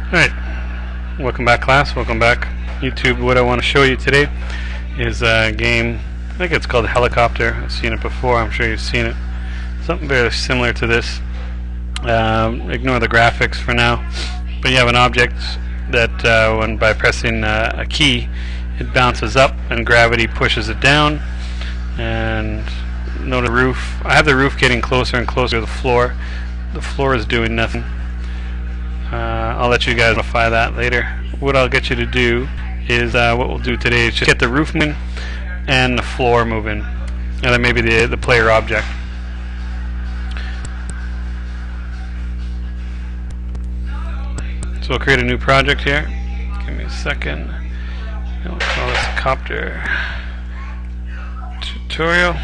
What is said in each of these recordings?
Alright, welcome back class, welcome back YouTube. What I want to show you today is a game, I think it's called Helicopter. I've seen it before, I'm sure you've seen it. Something very similar to this. Ignore the graphics for now, but you have an object that when by pressing a key it bounces up and gravity pushes it down. And note the roof. I have the roof getting closer and closer to the floor. The floor is doing nothing. I'll let you guys modify that later. What I'll get you to do is what we'll do today is just get the roof moving and the floor moving, and then maybe the player object. So we'll create a new project here. Give me a second. We'll call this Copter tutorial.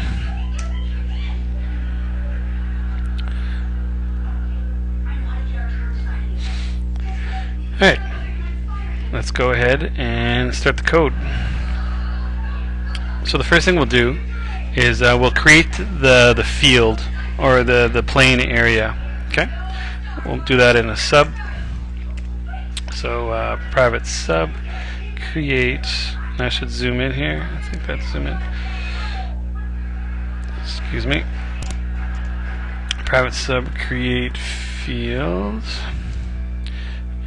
Alright, let's go ahead and start the code. So the first thing we'll do is we'll create the field or the plane area. Okay, we'll do that in a sub. So private sub create. I should zoom in here. I think that's zoom in. Excuse me. Private sub create field.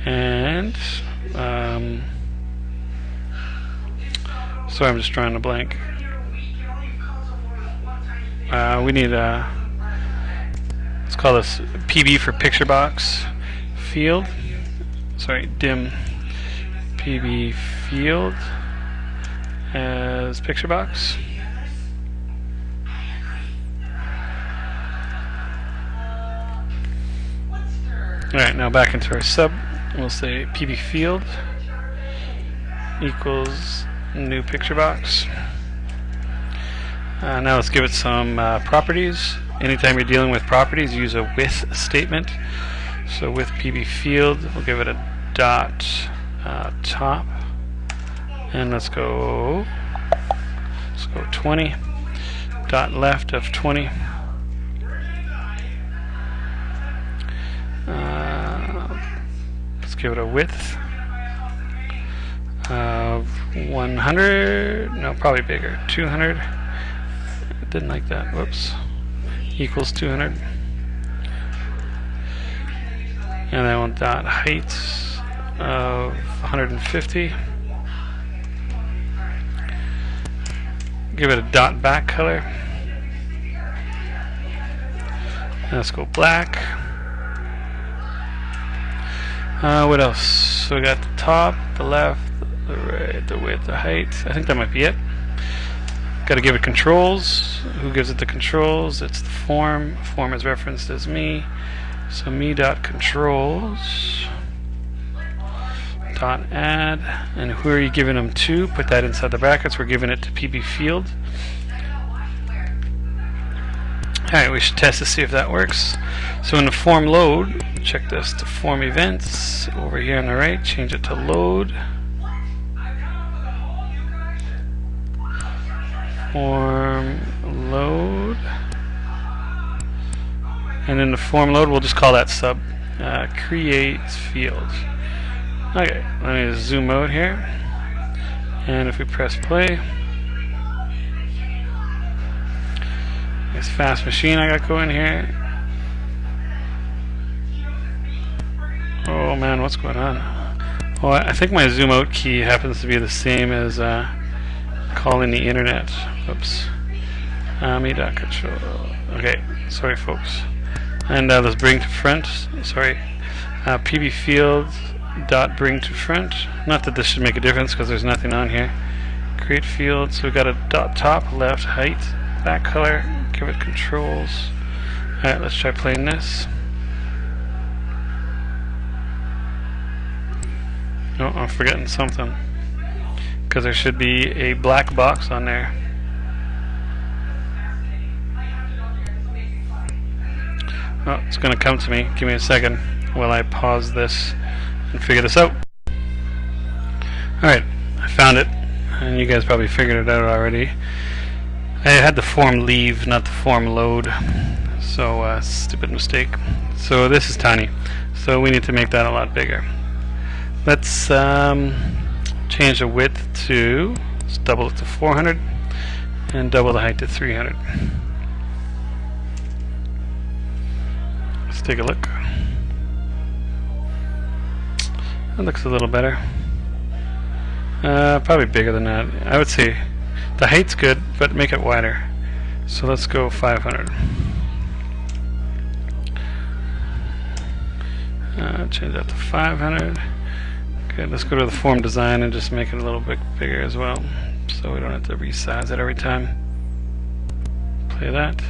And sorry, I'm just drawing a blank. We need let's call this PB for picture box field. Sorry, dim PB field as picture box. Alright, now back into our sub. We'll say PB field equals new picture box. Now let's give it some properties. Anytime you're dealing with properties, use a with statement. So with PB field, we'll give it a dot top, and let's go 20 dot left of 20. Give it a width of 100, no, probably bigger, 200. Didn't like that, whoops. Equals 200. And then we'll dot height of 150. Give it a dot back color. And let's go black. What else? So we got the top, the left, the right, the width, the height. I think that might be it. Got to give it controls. Who gives it the controls? It's the form. Form is referenced as me. So me dot controls dot add. And who are you giving them to? Put that inside the brackets. We're giving it to PB field. Alright, we should test to see if that works. So in the form load, check this, to form events, over here on the right, change it to load. Form load. And in the form load, we'll just call that sub create field. Okay, let me zoom out here. And if we press play, this fast machine I got going here. Oh man, what's going on? Oh, I think my zoom out key happens to be the same as calling the internet. Oops. Me.control. Okay, sorry folks. And let's bring to front. Sorry. PB field dot bring to front. Not that this should make a difference because there's nothing on here. Create field. So we got a dot top, left, height, back color. Give it controls. Alright, let's try playing this. Oh, I'm forgetting something. Because there should be a black box on there. Oh, it's going to come to me. Give me a second while I pause this and figure this out. Alright, I found it. And you guys probably figured it out already. I had the form leave, not the form load. So, stupid mistake. So this is tiny. So we need to make that a lot bigger. Let's change the width to, let's double it to 400 and double the height to 300. Let's take a look. That looks a little better. Probably bigger than that. I would say the height's good, but make it wider. So let's go 500. Change that to 500. Okay, let's go to the form design and just make it a little bit bigger as well, so we don't have to resize it every time. Play that.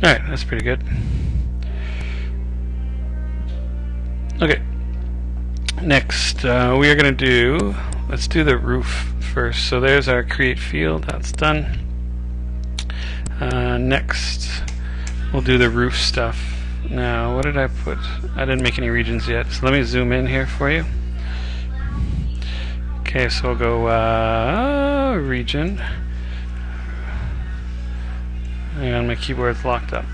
Alright, that's pretty good. Okay. Next, we are going to do, let's do the roof first. So there's our create field, that's done. Next, we'll do the roof stuff. Now, what did I put? I didn't make any regions yet, so let me zoom in here for you. Okay, so we'll go region. Hang on, my keyboard's locked up.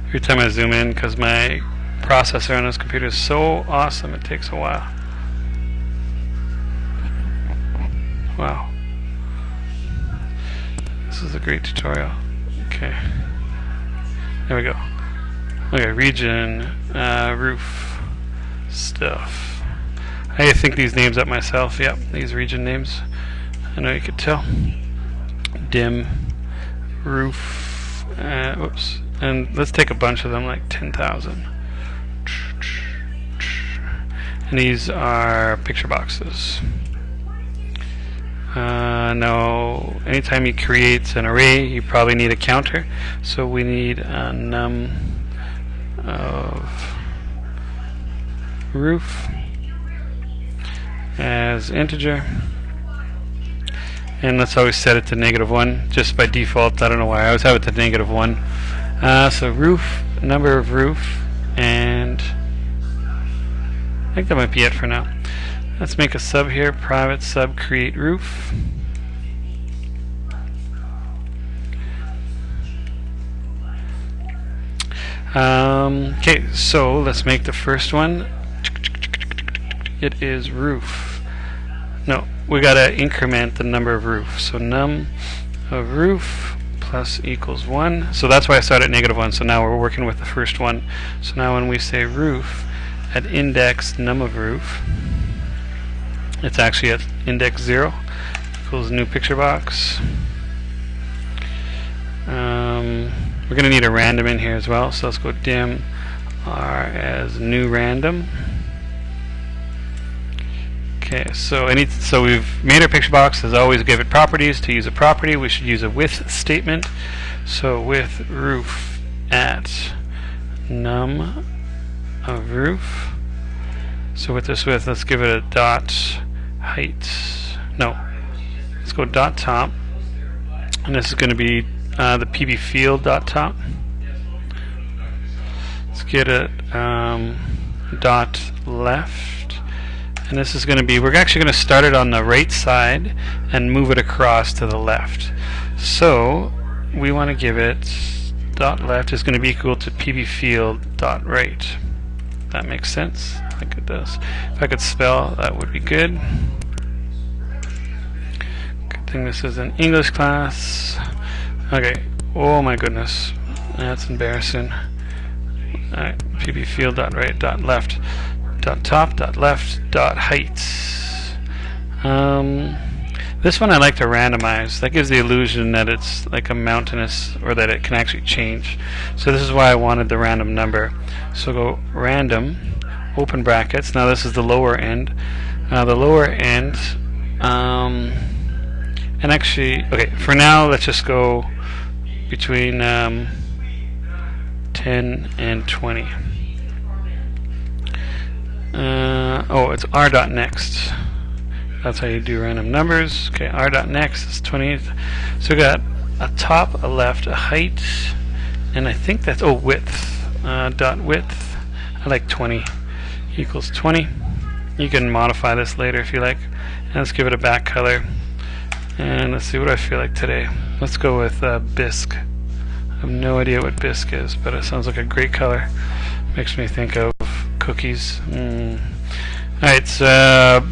Every time I zoom in, because my processor on this computer is so awesome, it takes a while. Wow. This is a great tutorial. Okay. There we go. Okay, region, roof, stuff. I think these names up myself. Yep, these region names. I know you could tell. Dim, roof, oops. And let's take a bunch of them, like 10,000. And these are picture boxes. Now, anytime you create an array, you probably need a counter. So we need a num of roof as integer. And let's always set it to -1, just by default. I don't know why. I always have it to -1. So roof, number of roof, and I think that might be it for now. Let's make a sub here, private sub create roof. Okay, so let's make the first one. It is roof. No, we gotta increment the number of roof. So num of roof plus equals 1. So that's why I started at -1. So now we're working with the first one. So now when we say roof at index num of roof, it's actually at index 0 equals new picture box. We're going to need a random in here as well, so let's go dim r as new random. Okay, so we've made our picture box. As always, give it properties. To use a property, we should use a with statement. So with roof at num of roof. So with this width, let's give it a dot height. No, let's go dot top, and this is going to be the PB field dot top. Let's get it dot left, and this is going to be, we're actually going to start it on the right side and move it across to the left. So we want to give it dot left is going to be equal to PB field dot right. That makes sense. I think it does. If I could spell, that would be good. Good thing this is an English class. Okay. Oh my goodness, that's embarrassing. Alright, PB field dot right dot left dot top dot left dot height. This one I like to randomize. That gives the illusion that it's like a mountainous, or that it can actually change. So this is why I wanted the random number. So go random, open brackets. Now this is the lower end. The lower end, and actually, okay, for now let's just go between 10 and 20. Oh, it's r dot next. That's how you do random numbers. Okay, r dot next is 20. So we got a top, a left, a height, and I think that's, oh, width. Dot width. I like 20 equals 20. You can modify this later if you like. And let's give it a back color. And let's see what I feel like today. Let's go with bisque. I have no idea what bisque is, but it sounds like a great color. Makes me think of cookies. Alright, so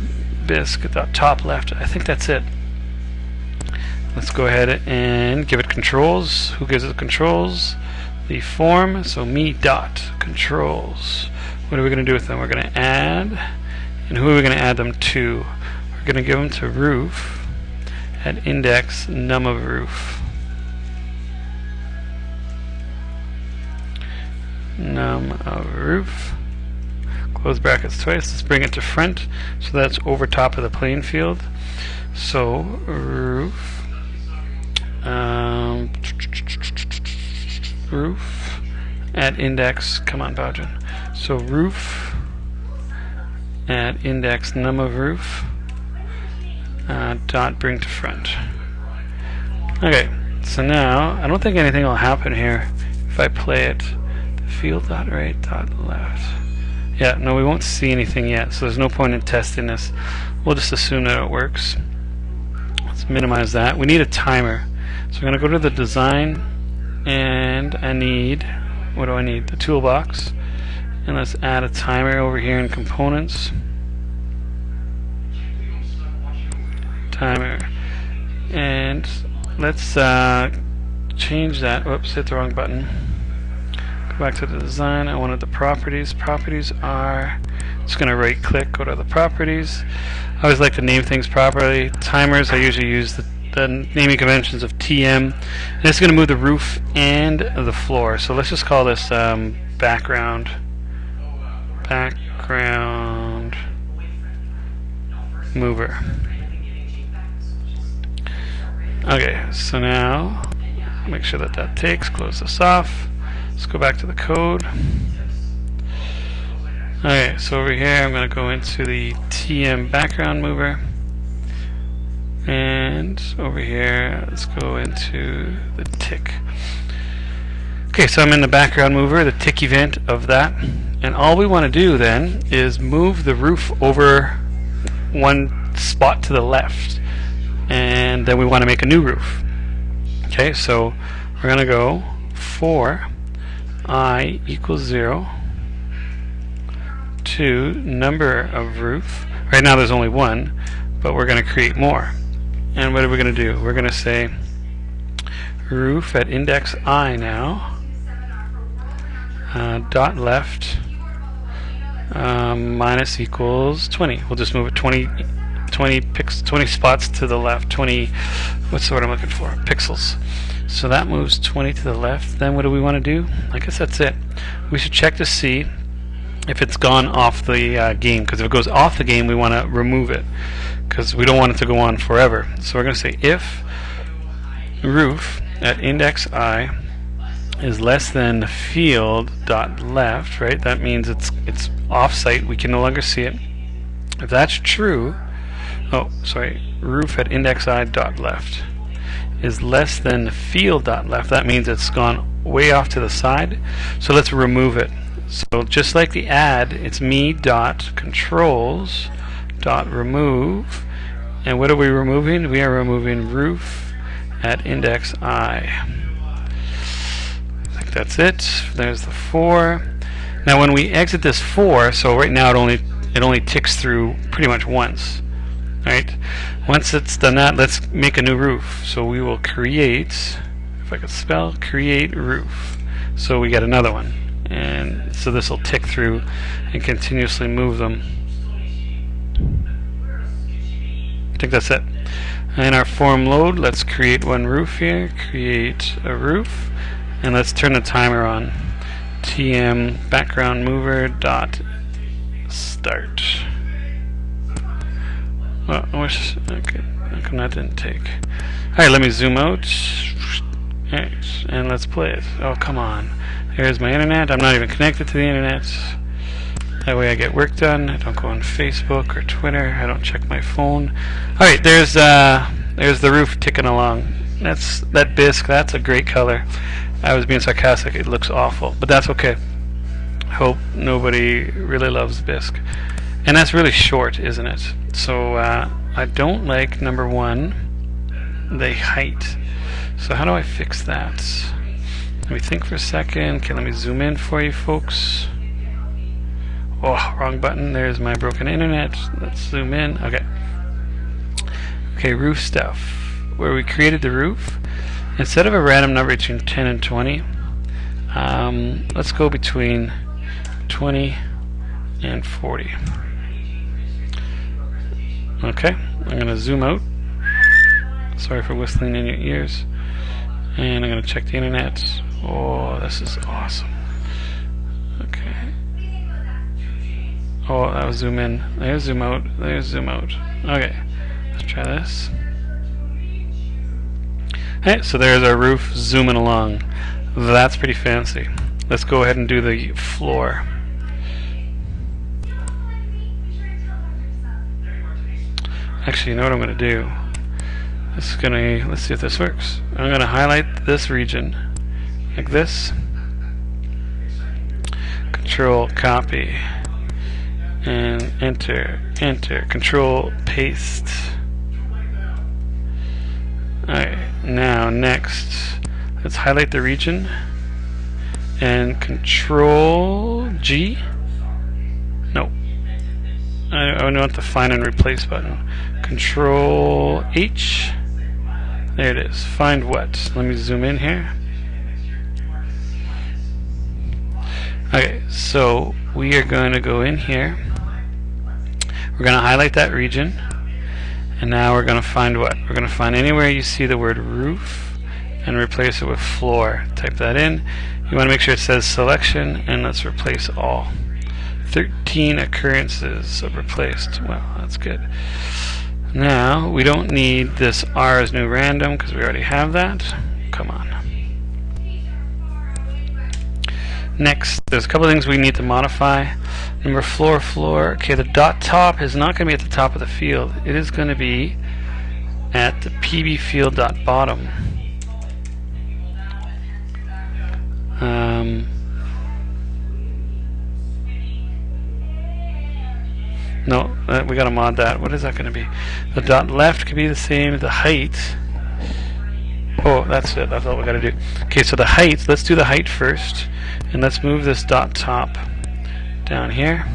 bisque at the top left. I think that's it. Let's go ahead and give it controls. Who gives it controls? The form. So me dot controls. What are we going to do with them? We're going to add. And who are we going to add them to? We're going to give them to roof at index num of roof. Num of roof. Close brackets twice. Let's bring it to front. So that's over top of the playing field. So roof. Roof at index. Come on, Bowden. So roof at index num of roof. Dot bring to front. Okay. So now I don't think anything will happen here if I play it. Field dot right dot left. Yeah, no, we won't see anything yet, so there's no point in testing this. We'll just assume that it works. Let's minimize that. We need a timer. So we're going to go to the design, and I need, what do I need? The toolbox. And let's add a timer over here in components. Timer. And let's change that. Whoops, hit the wrong button. Back to the design. I wanted the properties. Properties are, just going to right click, go to the properties. I always like to name things properly. Timers, I usually use the naming conventions of TM. And it's going to move the roof and the floor. So let's just call this background mover. Okay, so now make sure that that takes, close this off. Let's go back to the code. Okay, so over here I'm going to go into the TM background mover. And over here, let's go into the tick. Okay, so I'm in the background mover, the tick event of that. And all we want to do then is move the roof over one spot to the left. And then we want to make a new roof. Okay, so we're going to go for I equals 0 to number of roof. Right now there's only one, but we're going to create more. And what are we going to do? We're going to say roof at index I now, dot left, minus equals 20. We'll just move it 20 spots to the left, 20, what's the word I'm looking for? Pixels. So that moves 20 to the left. Then what do we want to do? I guess that's it. We should check to see if it's gone off the game, because if it goes off the game we want to remove it, because we don't want it to go on forever. So we're going to say if roof at index I is less than the field dot left, right? That means it's off-site. We can no longer see it. If that's true, roof at index I dot left is less than the field dot left. That means it's gone way off to the side. So let's remove it. So just like the add, it's me dot controls dot remove. And what are we removing? We are removing roof at index I. I think that's it. There's the 4. Now when we exit this 4, so right now it only ticks through pretty much once. Right? Once it's done that, let's make a new roof. So we will create, if I could spell, create roof. So we get another one. And so this will tick through and continuously move them. I think that's it. In our form load, let's create one roof here. Create a roof. And let's turn the timer on. TM background mover dot start. Well, okay, how come that didn't take? Alright, let me zoom out. Right, and let's play it. Oh, come on. Here's my internet. I'm not even connected to the internet. That way I get work done. I don't go on Facebook or Twitter. I don't check my phone. Alright, there's the roof ticking along. That bisque, that's a great color. I was being sarcastic. It looks awful, but that's okay. Hope nobody really loves bisque. And that's really short, isn't it? So I don't like, number 1, the height. So how do I fix that? Let me think for a second. Okay, let me zoom in for you folks. Oh, wrong button. There's my broken internet. Let's zoom in. Okay. Okay, roof stuff. Where we created the roof, instead of a random number between 10 and 20, let's go between 20 and 40. Okay, I'm going to zoom out. Sorry for whistling in your ears. And I'm going to check the internet. Oh, this is awesome. Okay. Oh, that was zoom in. There's zoom out. There's zoom out. Okay, let's try this. Hey, so there's our roof zooming along. That's pretty fancy. Let's go ahead and do the floor. Actually, you know what I'm going to do? Let's see if this works. I'm going to highlight this region like this. Control copy and enter, control paste. Alright, now next, let's highlight the region and control G. No, I want the find and replace button. Control H. There it is. Find what? Let me zoom in here. Okay, so we are going to go in here. We're going to highlight that region, and now we're going to find what? We're going to find anywhere you see the word roof and replace it with floor. Type that in. You want to make sure it says selection, and let's replace all. 13 occurrences of replaced. Well, that's good. Now we don't need this R as new random because we already have that. Come on. Next, there's a couple of things we need to modify. Number floor. Okay, the dot top is not going to be at the top of the field. It is going to be at the PB field dot bottom. No, we gotta mod that. What is that going to be? The dot left could be the same. The height. Oh, that's it. That's all we gotta do. Okay, so the height. Let's do the height first, and let's move this dot top down here.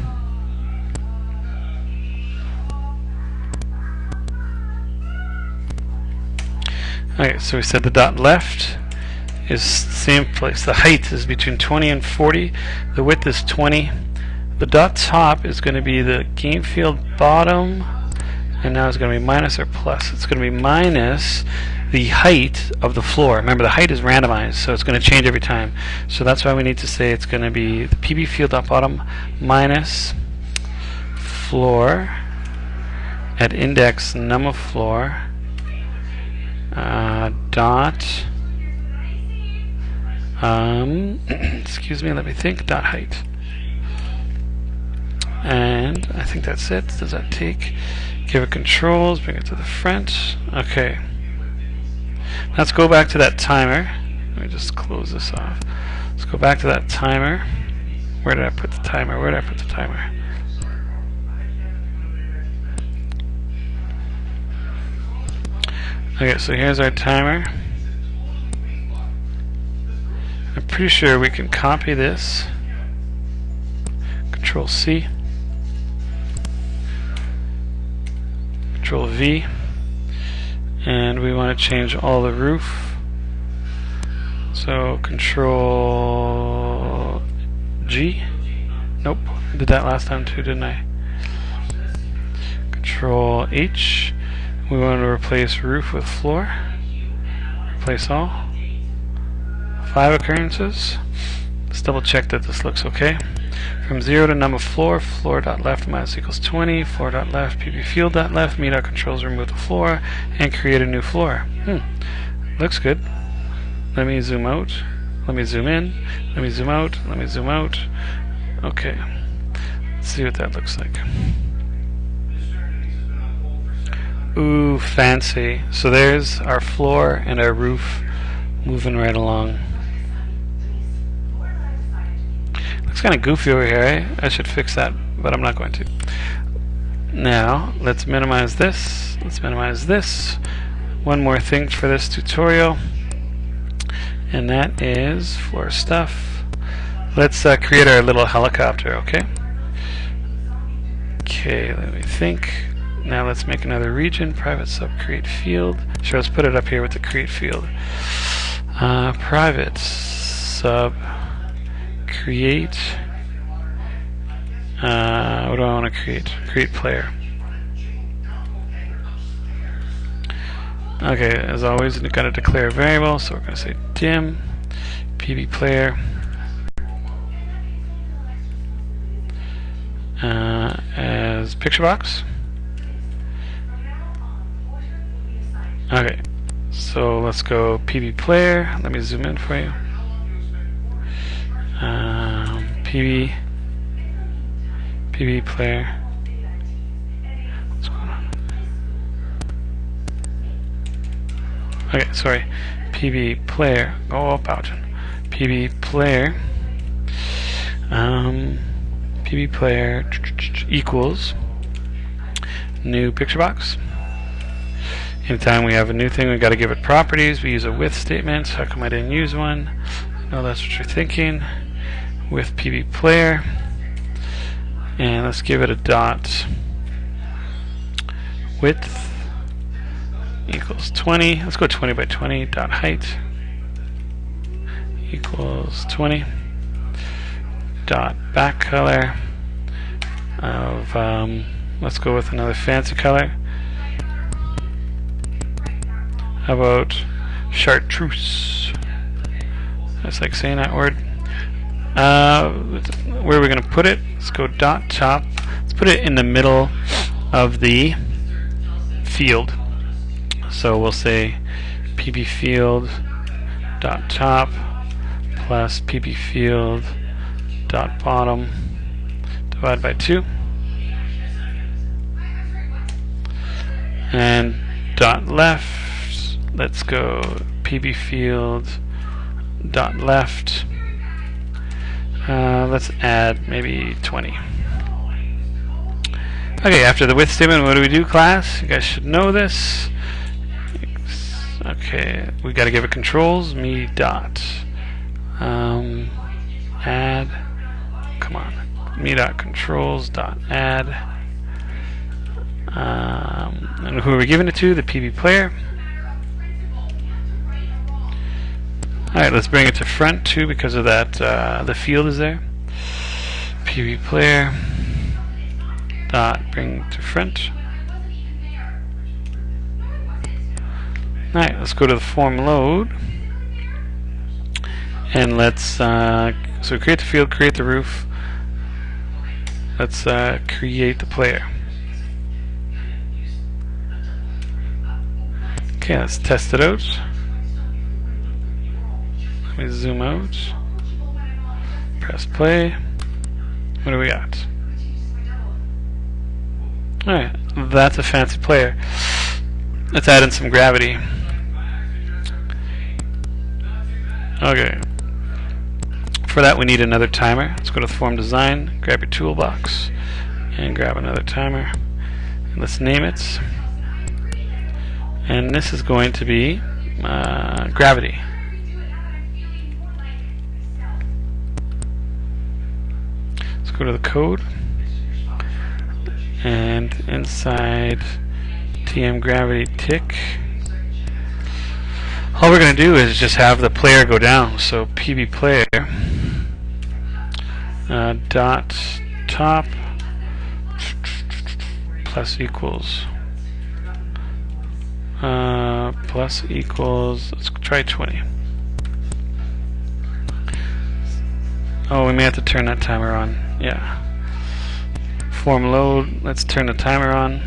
Okay, so we said the dot left is the same place. The height is between 20 and 40. The width is 20. The dot top is going to be the game field bottom, and now it's going to be minus or plus. It's going to be minus the height of the floor. Remember, the height is randomized, so it's going to change every time. So that's why we need to say it's going to be the PB field dot bottom minus floor at index num of floor dot excuse me, let me think, dot height. And I think that's it. Does that take? Give it controls, bring it to the front. Okay. Let's go back to that timer. Let me just close this off. Let's go back to that timer. Where did I put the timer? Where did I put the timer? Okay, so here's our timer. I'm pretty sure we can copy this. Control C. Control V, and we want to change all the roof, so Control G. Nope, I did that last time too, didn't I? Control H. We want to replace roof with floor. Replace all. 5 occurrences. Let's double check that this looks okay. From 0 to num of floor, floor.left minus equals 20, floor.left, PB field.left, me.controls remove the floor, and create a new floor. Looks good. Let me zoom out. Let me zoom in. Let me zoom out. Let me zoom out. Okay. Let's see what that looks like. Ooh, fancy. So there's our floor and our roof moving right along. Looks kind of goofy over here, eh? I should fix that, but I'm not going to. Now, let's minimize this. Let's minimize this. One more thing for this tutorial. and that is for stuff. Let's create our little helicopter, okay? Okay, let me think. Now let's make another region, private sub create field. Sure, let's put it up here with the create field. Private sub create. What do I want to create? Create player. Okay, as always, we've got to declare a variable, so we're going to say dim pb player as picture box. Okay, so let's go pb player. Let me zoom in for you. pb player. What's going on? Okay, sorry. pb player. Oh, up out. pb player. pb player equals new picture box. Anytime we have a new thing, we got to give it properties. We use a with statement. How come I didn't use one? No, that's what you're thinking. With pb player, and let's give it a dot width equals 20. Let's go 20 by 20. Dot height equals 20. Dot back color of let's go with another fancy color. How about chartreuse? That's like saying that word. Where are we going to put it? Let's go dot top. Let's put it in the middle of the field. So we'll say pb field dot top plus pb field dot bottom divided by 2, and dot left. Let's go pb field dot left. Let's add maybe 20. Okay, after the with statement, what do we do, class? You guys should know this. Okay, we got to give it controls. Me dot add. Come on. Me dot controls dot add. And who are we giving it to? The pb player. Alright, let's bring it to front too because of that the field is there. pb player dot bring to front. Alright, let's go to the form load, and let's so create the field, create the roof. Let's create the player. Okay, let's test it out. Let me zoom out. Press play. What do we got? Alright, that's a fancy player. Let's add in some gravity. Okay. For that we need another timer. Let's go to the form design, grab your toolbox, and grab another timer. And let's name it. And this is going to be gravity. Go to the code, and inside TM gravity tick, all we're going to do is just have the player go down. So pb player dot top plus equals let's try 20. Oh, we may have to turn that timer on. Yeah. Form load. Let's turn the timer on.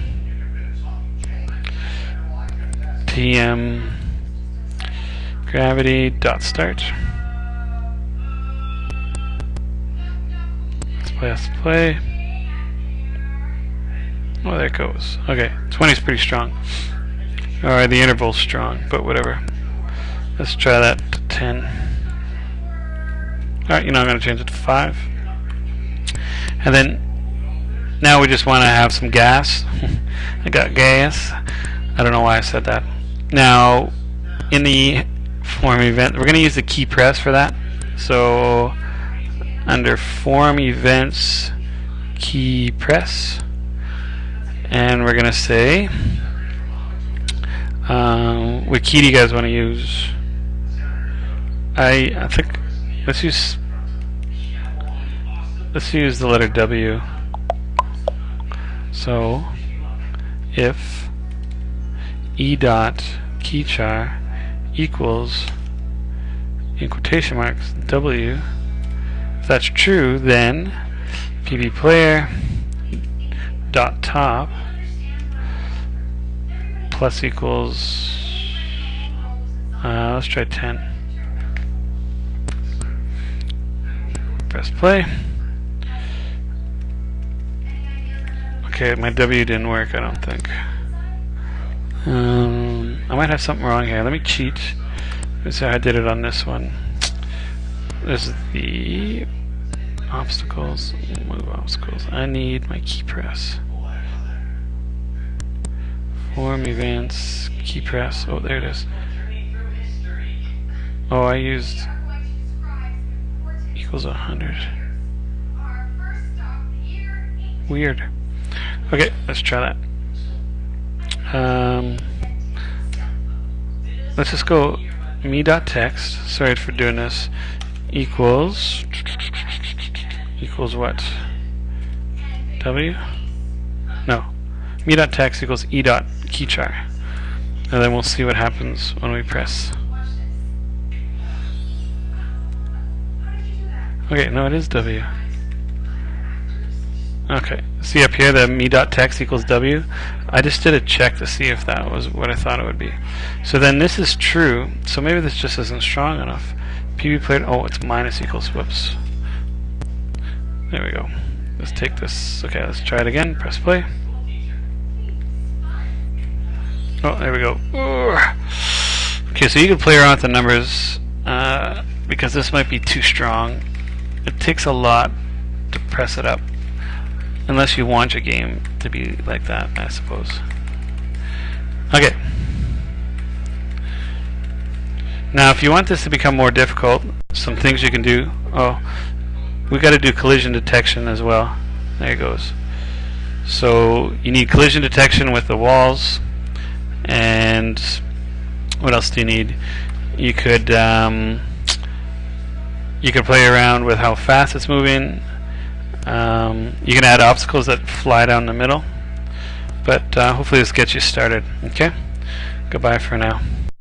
TM gravity dot start. Let's play. Oh, there it goes. Okay, 20 is pretty strong. Alright, the interval's strong, but whatever. Let's try that to 10. Alright, I'm going to change it to 5. And then, now we just want to have some gas. I got gas. I don't know why I said that. Now, in the form event. We're going to use the key press for that. So under form events, key press, and we're going to say what key do you guys want to use? I think let's use the letter W. So if E dot keychar equals, in quotation marks, W, if that's true, then PB player dot top plus equals let's try 10. Press play. Okay, my W didn't work, I don't think. I might have something wrong here. Let me cheat. Let's see how I did it on this one. This is the obstacles. Move obstacles. I need my key press. Form events, key press. Oh, there it is. Oh, I used equals 100. Weird. Okay, let's try that. Let's just go me.text, sorry for doing this, equals what? W? No. Me.text equals e.keychar. And then we'll see what happens when we press. Okay, no, it is W. Okay, see up here the me.text equals W. I just did a check to see if that was what I thought it would be. So then this is true, so maybe this just isn't strong enough. PB player, oh, it's minus equals, whoops. There we go. Let's take this, okay, let's try it again, press play. Oh, there we go. Okay, so you can play around with the numbers because this might be too strong. It takes a lot to press it up. Unless you want your game to be like that, I suppose. Okay. Now, if you want this to become more difficult, some things you can do. Oh, we got to do collision detection as well. There it goes. So you need collision detection with the walls, and what else do you need? You could play around with how fast it's moving. You can add obstacles that fly down the middle, but hopefully this gets you started. Okay? Goodbye for now.